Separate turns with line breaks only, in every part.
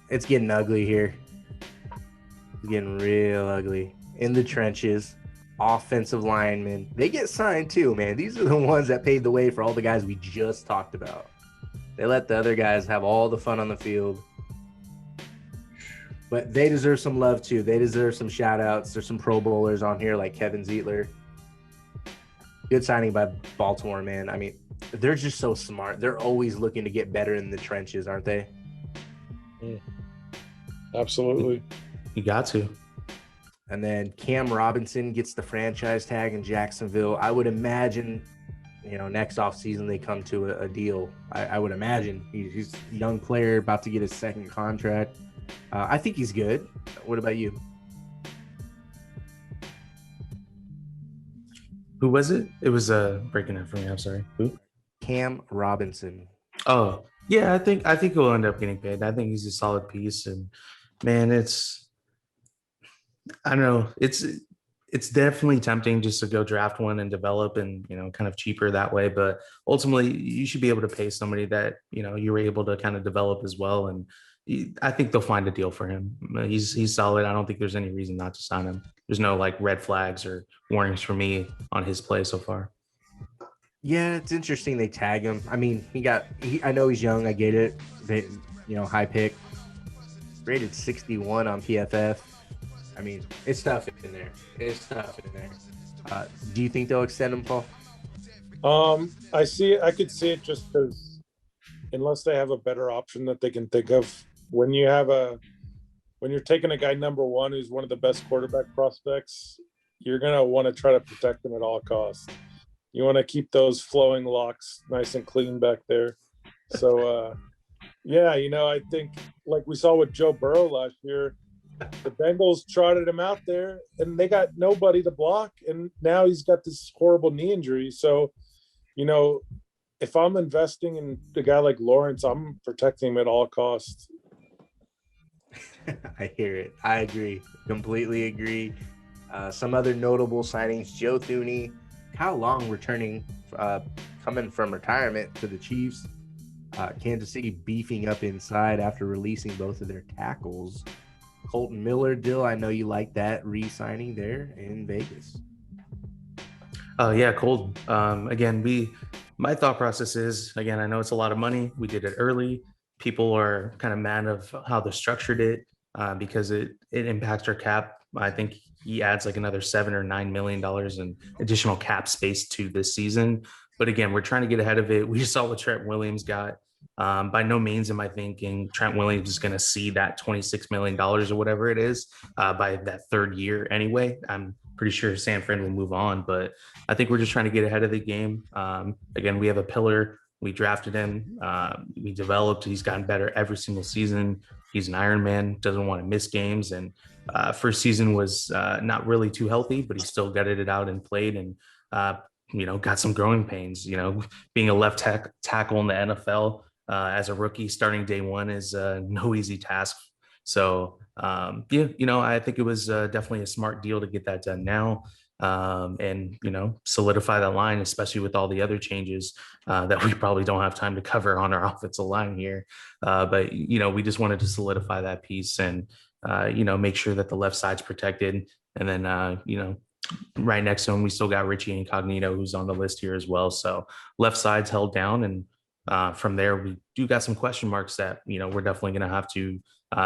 It's getting ugly here. It's getting real ugly. In the trenches, offensive linemen, they get signed too, man. These are the ones that paved the way for all the guys we just talked about. They let the other guys have all the fun on the field. But they deserve some love too. They deserve some shout outs. There's some Pro Bowlers on here like Kevin Zeitler. Good signing by Baltimore, man. I mean, they're just so smart. They're always looking to get better in the trenches, aren't they?
Absolutely.
You got to.
And then Cam Robinson gets the franchise tag in Jacksonville. I would imagine, next offseason they come to a deal. I would imagine. He's a young player about to get his second contract. I think he's good. What about you?
Who was it? It was breaking up for me. I'm sorry. Who?
Cam Robinson.
Oh, yeah. I think he'll end up getting paid. I think he's a solid piece. And man, I don't know. It's definitely tempting just to go draft one and develop and, kind of cheaper that way. But ultimately, you should be able to pay somebody that, you were able to kind of develop as well. And I think they'll find a deal for him. He's solid. I don't think there's any reason not to sign him. There's no like red flags or warnings for me on his play so far.
Yeah, it's interesting they tag him. I mean, I know he's young. I get it. High pick. Rated 61 on PFF. I mean, it's tough in there. Do you think they'll extend him, Paul?
I could see it just because unless they have a better option that they can think of, when you're taking a guy number one who's one of the best quarterback prospects, you're going to want to try to protect him at all costs. You want to keep those flowing locks nice and clean back there. So, I think like we saw with Joe Burrow last year, the Bengals trotted him out there and they got nobody to block. And now he's got this horrible knee injury. So, if I'm investing in a guy like Lawrence, I'm protecting him at all costs.
I hear it. I agree. Completely agree. Some other notable signings, Joe Thuney, Kyle Long returning, coming from retirement to the Chiefs. Kansas City beefing up inside after releasing both of their tackles. Colton Miller, Dill, I know you like that re-signing there in Vegas.
Oh, yeah, Colton. Again, my thought process is, again, I know it's a lot of money. We did it early. People are kind of mad of how they structured it because it impacts our cap. I think he adds like another $7 or $9 million in additional cap space to this season. But again, we're trying to get ahead of it. We just saw what Trent Williams got. By no means am I thinking Trent Williams is going to see that $26 million or whatever it is by that third year anyway. I'm pretty sure San Fran will move on, but I think we're just trying to get ahead of the game. Again, we have a pillar. We drafted him. We developed. He's gotten better every single season. He's an Iron Man, doesn't want to miss games. And first season was not really too healthy, but he still gutted it out and played and, got some growing pains. Being a left tackle in the NFL as a rookie starting day one is no easy task. So, I think it was definitely a smart deal to get that done now. And solidify that line, especially with all the other changes that we probably don't have time to cover on our offensive line here. But we just wanted to solidify that piece and make sure that the left side's protected. And then right next to him, we still got Richie Incognito, who's on the list here as well. So left side's held down, and from there we do got some question marks that we're definitely going to have to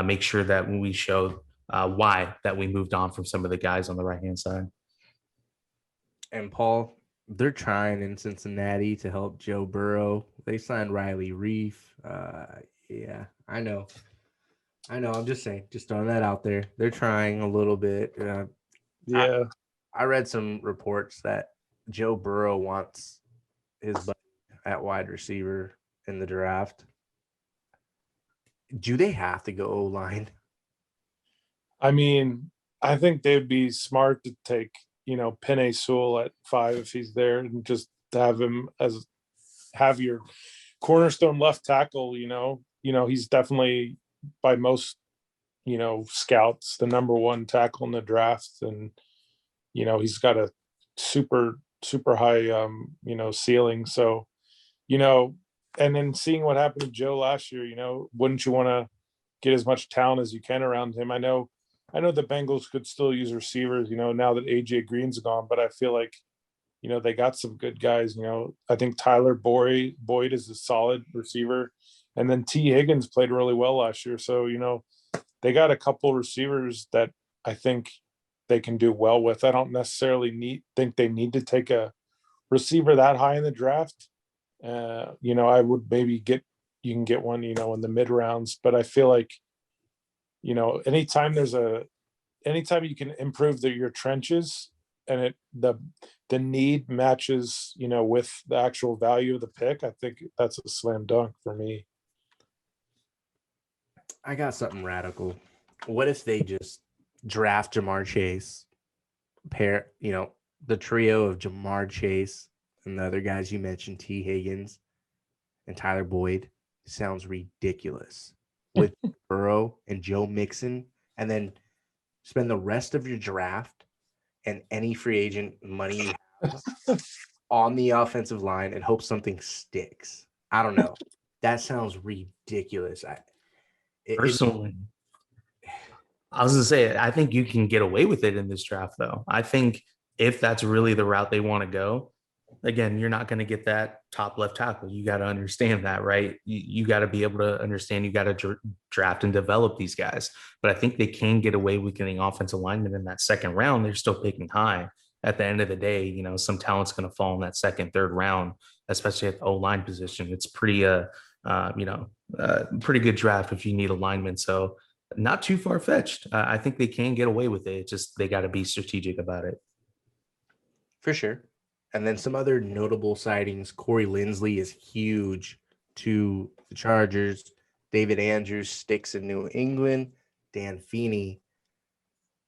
make sure that when we show why that we moved on from some of the guys on the right hand side.
And Paul, they're trying in Cincinnati to help Joe Burrow. They signed Riley Reef. Yeah, I know. I'm just saying, just throwing that out there. They're trying a little bit.
Yeah.
I read some reports that Joe Burrow wants his buddy at wide receiver in the draft. Do they have to go O-line?
I mean, I think they'd be smart to take Penei Sewell at 5 if he's there, and just have him have your cornerstone left tackle. He's definitely by most scouts the number one tackle in the draft, and he's got a super super high, ceiling. So, and then seeing what happened to Joe last year, wouldn't you want to get as much talent as you can around him? I know the Bengals could still use receivers, now that AJ Green's gone, but I feel like, they got some good guys. I think Tyler Boyd is a solid receiver. And then T. Higgins played really well last year. So, they got a couple receivers that I think they can do well with. I don't necessarily think they need to take a receiver that high in the draft. I would maybe you can get one, in the mid rounds, but I feel like, anytime you can improve your trenches and the need matches, with the actual value of the pick, I think that's a slam dunk for me.
I got something radical. What if they just draft Jamar Chase, pair, the trio of Jamar Chase and the other guys you mentioned, T. Higgins and Tyler Boyd? Sounds ridiculous. With Burrow and Joe Mixon, and then spend the rest of your draft and any free agent money you have on the offensive line and hope something sticks. I don't know. That sounds ridiculous.
Personally, I was going to say, I think you can get away with it in this draft, though. I think if that's really the route they want to go, again, you're not going to get that top left tackle. You got to understand that, right? You got to be able to understand you got to draft and develop these guys. But I think they can get away with getting offensive linemen in that second round. They're still picking high. At the end of the day, some talent's going to fall in that second, third round, especially at the O-line position. It's pretty, pretty good draft if you need a lineman. So not too far-fetched. I think they can get away with it. It's just they got to be strategic about it.
For sure. And then some other notable sightings. Corey Linsley is huge to the Chargers. David Andrews sticks in New England. Dan Thuney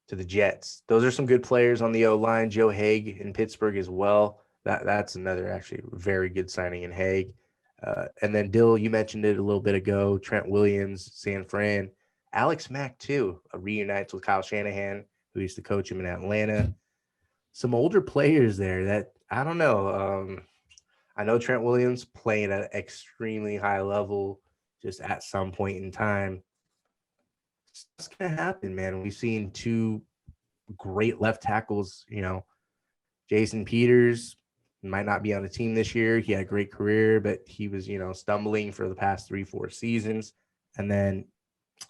to the Jets. Those are some good players on the O-line. Joe Haig in Pittsburgh as well. That's another actually very good signing in Haig. And then Dill, you mentioned it a little bit ago. Trent Williams, San Fran. Alex Mack, too, reunites with Kyle Shanahan, who used to coach him in Atlanta. Some older players there that, I don't know. I know Trent Williams playing at an extremely high level just at some point in time. It's going to happen, man. We've seen two great left tackles, Jason Peters might not be on the team this year. He had a great career, but he was, stumbling for the past 3-4 seasons. And then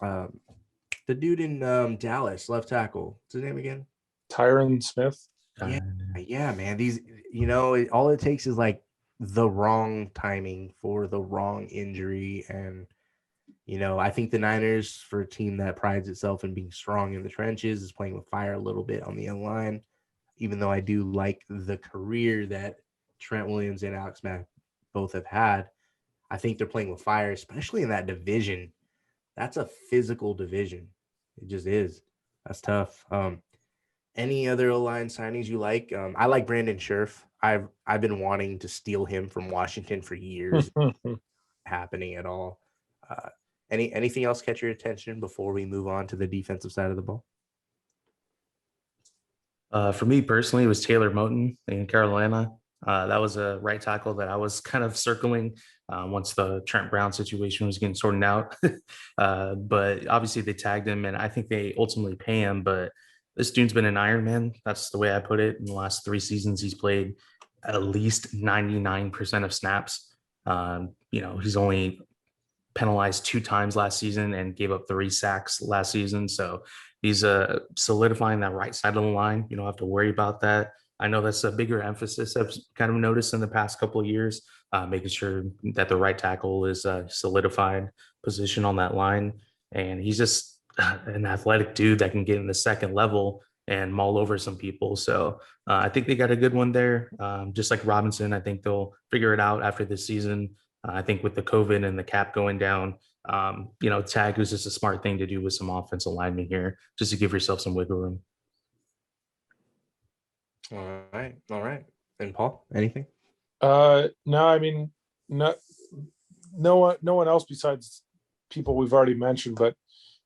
the dude in Dallas, left tackle, what's his name again?
Tyron Smith.
Yeah, man. These, all it takes is like the wrong timing for the wrong injury. And, I think the Niners, for a team that prides itself in being strong in the trenches, is playing with fire a little bit on the O-line, even though I do like the career that Trent Williams and Alex Mack both have had. I think they're playing with fire, especially in that division. That's a physical division. It just is. That's tough. Any other O-line signings you like? I like Brandon Scherf. I've been wanting to steal him from Washington for years. Happening at all. Anything else catch your attention before we move on to the defensive side of the ball?
For me personally, it was Taylor Moton in Carolina. That was a right tackle that I was kind of circling once the Trent Brown situation was getting sorted out. But obviously they tagged him, and I think they ultimately pay him. But this dude's been an Iron Man. That's the way I put it. In the last 3 seasons, he's played at least 99% of snaps. He's only penalized 2 times last season and gave up 3 sacks last season. So he's solidifying that right side of the line. You don't have to worry about that. I know that's a bigger emphasis I've kind of noticed in the past couple of years, making sure that the right tackle is a solidified position on that line. And he's just an athletic dude that can get in the second level and maul over some people. So I think they got a good one there. Just like Robinson, I think they'll figure it out after this season. I think with the COVID and the cap going down, tag was just a smart thing to do with some offensive linemen here, just to give yourself some wiggle room.
All right. And Paul, anything?
No, I mean, no one else besides people we've already mentioned, but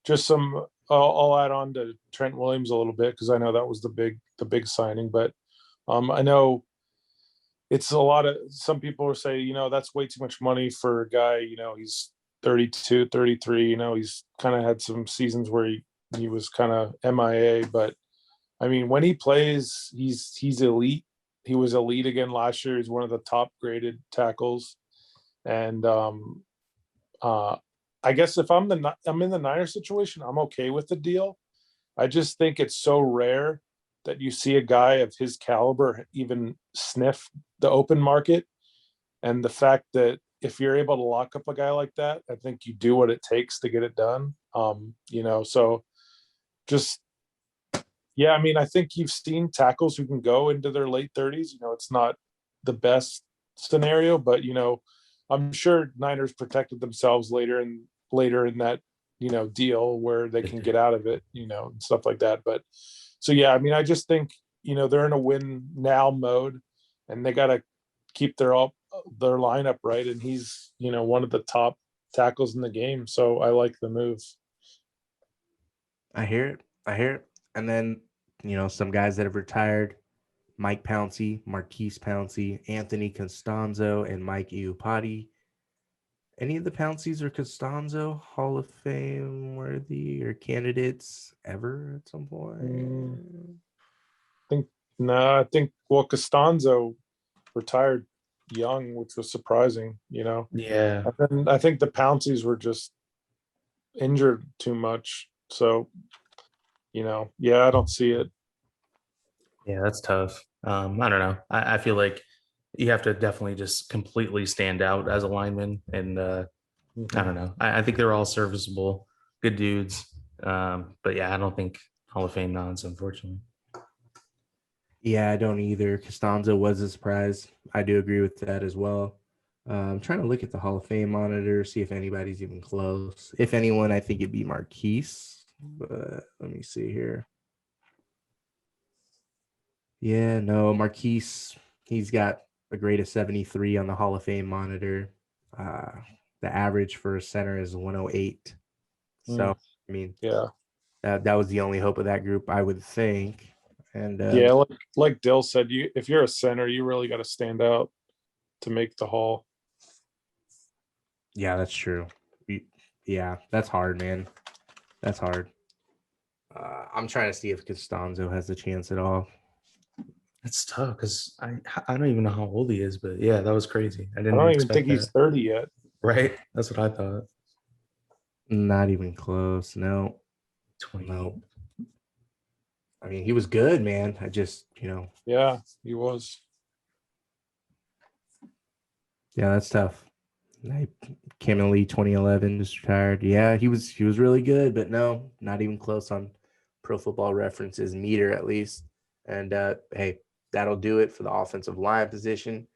just some. I'll add on to Trent Williams a little bit because I know that was the big signing, but I know it's a lot of, some people are saying, that's way too much money for a guy, he's 32, 33, he's kind of had some seasons where he was kind of MIA, but I mean, when he plays, he's elite. He was elite again last year. He's one of the top graded tackles. And I guess if I'm in the Niners situation, I'm okay with the deal. I just think it's so rare that you see a guy of his caliber even sniff the open market. And the fact that if you're able to lock up a guy like that, I think you do what it takes to get it done. So just, yeah, I mean, I think you've seen tackles who can go into their late 30s. It's not the best scenario, but I'm sure Niners protected themselves later in that deal where they can get out of it, and stuff like that. But so yeah, I mean, I just think they're in a win now mode, and they got to keep their lineup right. And he's one of the top tackles in the game, so I like the move.
I hear it. And then, some guys that have retired: Mike Pouncey, Marquise Pouncey, Anthony Costanzo, and Mike Iupati. Any of the Pounceys or Costanzo Hall of Fame worthy or candidates ever at some point?
I think Costanzo retired young, which was surprising,
Yeah.
And then I think the Pounceys were just injured too much. So, I don't see it.
Yeah, that's tough. I don't know. I feel like you have to definitely just completely stand out as a lineman. And I don't know. I think they're all serviceable, good dudes. But yeah, I don't think Hall of Fame nods, unfortunately.
Yeah, I don't either. Costanzo was a surprise. I do agree with that as well. I'm trying to look at the Hall of Fame monitor, see if anybody's even close. If anyone, I think it'd be Marquise. But let me see here. Yeah, no, Marquise, he's got a grade of 73 on the Hall of Fame monitor. The average for a center is 108. So, I mean,
yeah,
that was the only hope of that group, I would think. And
yeah, like Dill said, if you're a center, you really got to stand out to make the Hall.
Yeah, that's true. Yeah, that's hard, man. That's hard. I'm trying to see if Costanzo has a chance at all.
It's tough because I don't even know how old he is, but yeah, that was crazy. I
don't even think he's 30 yet.
Right? That's what I thought.
Not even close. No.
20.
No. I mean, he was good, man. I just,
Yeah, he was.
Yeah, that's tough. Cameron Lee, 2011, just retired. Yeah, he was really good, but no, not even close on Pro Football Reference's meter, at least. And hey, that'll do it for the offensive line position.